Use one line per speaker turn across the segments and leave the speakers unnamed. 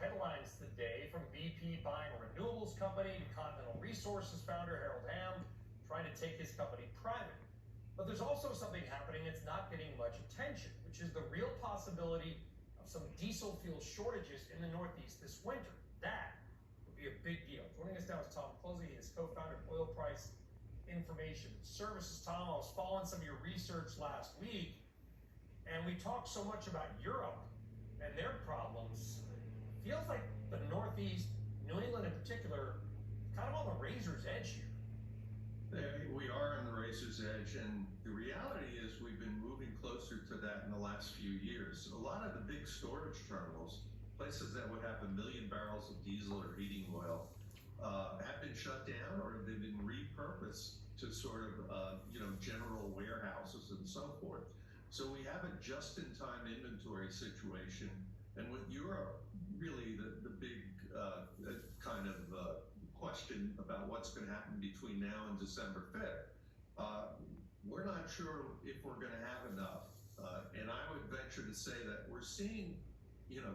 headlines today, from BP buying a renewables company to Continental Resources founder Harold Hamm trying to take his company private. But there's also something happening that's not getting much attention, which is the real possibility of some diesel fuel shortages in the Northeast this winter. That would be a big deal. Joining us now is Tom Closey. He is co-founder of Oil Price Information Services. Tom, I was following some of your research last week, and we talked so much about Europe and their problems. It feels like the Northeast, New England in particular, kind of on the razor's edge here.
We are on the razor's edge, and the reality is we've been moving closer to that in the last few years. A lot of the big storage terminals, places that would have 1 million barrels of diesel or heating oil, have been shut down or they've been repurposed to sort of, general warehouses and so forth. So we have a just-in-time inventory situation. And with Europe, really the big kind of question about what's going to happen between now and December 5th, we're not sure if we're going to have enough. And I would venture to say that we're seeing,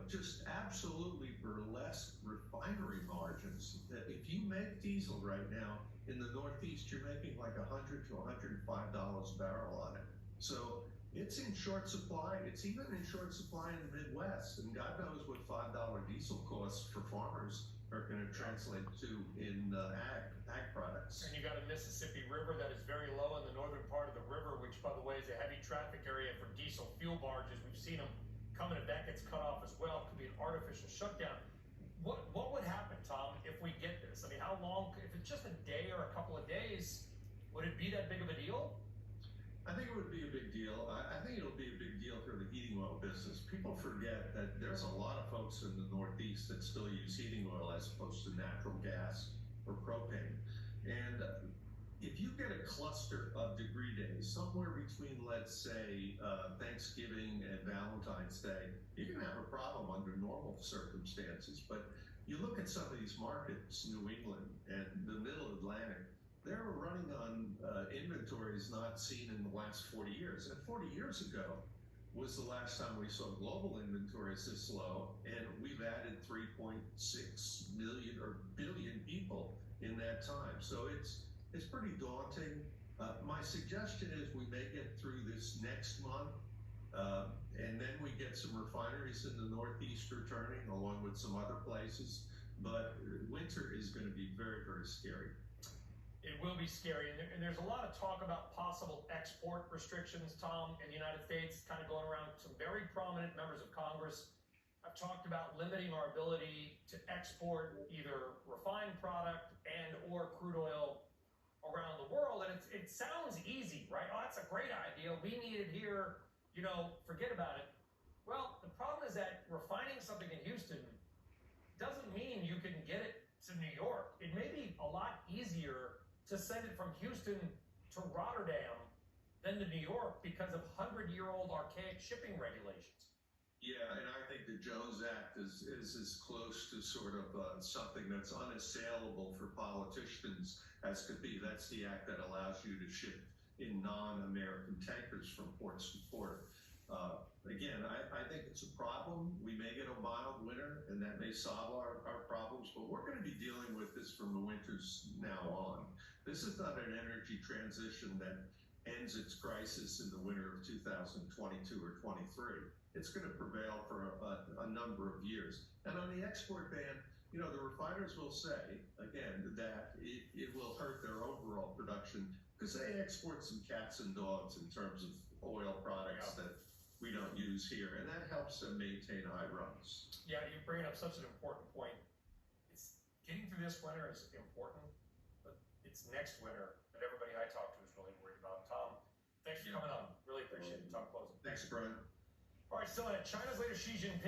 just absolutely burlesque refinery margins. That if you make diesel right now in the Northeast, you're making like $100 to $105 a barrel on it. So it's in short supply. It's even in short supply in the Midwest. And God knows what $5 diesel costs for farmers are going to translate to in ag products.
And you got a Mississippi River that is very low in the northern part of the river, which, by the way, is a heavy traffic area for diesel fuel barges. We've seen them coming, if that gets cut off as well. It could be an artificial shutdown. What would happen, Tom, if we get this? I mean, how long, if it's just a day or a couple of days, would it be that big of a deal?
I think it would be a big deal. I think it'll be a big deal for the heating oil business. People forget that there's a lot of folks in the Northeast that still use heating oil as opposed to natural gas or propane. And if you get a cluster of degree days, somewhere between, let's say, Thanksgiving and Valentine's Day, you're going to have a problem under normal circumstances. But you look at some of these markets, New England and the Middle Atlantic, they're running on inventories not seen in the last 40 years. And 40 years ago was the last time we saw global inventories this low, and we've added 3.6 million or billion people in that time. So it's pretty daunting. My suggestion is we may get through this next month, and then we get some refineries in the Northeast returning, along with some other places. But winter is going to be very, very scary.
It will be scary, and there's a lot of talk about possible export restrictions, Tom, in the United States, kind of going around. Some very prominent members of Congress have talked about limiting our ability to export either refined product and or crude oil around the world. And it sounds easy, right? Oh, that's a great idea. We need it here, forget about it. Well, the problem is that refining something in Houston doesn't mean you can get it to New York. It may be a lot easier to send it from Houston to Rotterdam than to New York because of 100-year-old archaic shipping regulations.
Yeah, and I think the Jones Act is as close to sort of something that's unassailable for politicians as could be. That's the act that allows you to ship in non-American tankers from ports to port. Again, I think it's a problem. We may get a mild winter, and that may solve our problems, but we're going to be dealing with this from the winters now on. This is not an energy transition that ends its crisis in the winter of 2022 or 23. It's going to prevail for a number of years. And on the export ban, the refiners will say, again, that it will hurt their overall production because they export some cats and dogs in terms of oil products that we don't use here, and that helps them maintain high runs.
Yeah, you're bringing up such an important point. It's getting through this winter is important, but it's next winter that everybody I talk to is really worried about. Tom, thanks for coming on. Really appreciate it. Tom Closey.
Thanks, Brian.
All right, still at China's leader Xi Jinping